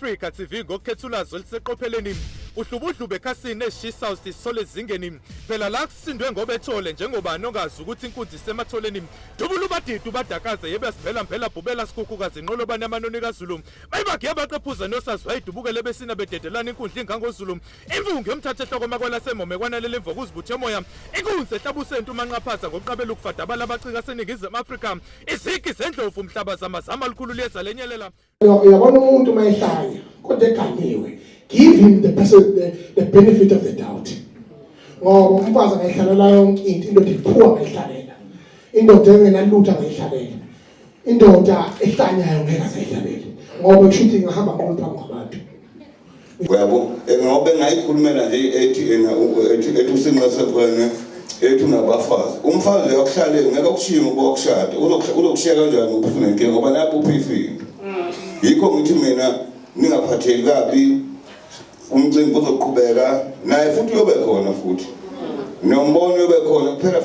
Africa TV ngokukhethulazo liseqopheleni uhlubudlube ekhasini eshisa sisole ezingeni phela la kusindwe ngoba ethole njengoba nongazi ukuthi inkunzi sematholeni dubula ubadidu badakaze yebe sivela phela bhubela sikhukukazi inqolo bani amanoni kaZulu bayibake yabaqephuza nosazi wayidubukele besina bededelana inkundla ingangozulu imvunge yomthathe ehloko makwala semome kwanalele imvoku uzibuthe moya inkunzi ehlabusento umanqaphaza ngokuqabela ukufada abacika seNingizimu Afrika izigi zendlovu umhlaba zamazama likhulu liyeza lenyelela. Uyabona umuntu mayehlanya kodwa eganyiwe, give him the benefit of the doubt. Ngoba umfazi angayihlalela yonke indoda iphuwa ngayihlalela, indoda engenalutho ngayihlalela, indoda ehlanyayo ngeke asayihlalela ngoba kushuthi ingahamba nkulu phambi kwabantu. Uyabo ngoba engayikhulumela nje ethi usinqa sekwena ethi unabafazi umfazi akuhlalele ngeke akushiye ngoba ukushada uzokushiya kanjani ubufuna inkinga ngoba lapho uphifile. Yikho ngithi mina ningaphatheki kabi umcimbi uzoqhubeka naye futhi uyobe khona futhi nombono uyobe khona kuphela.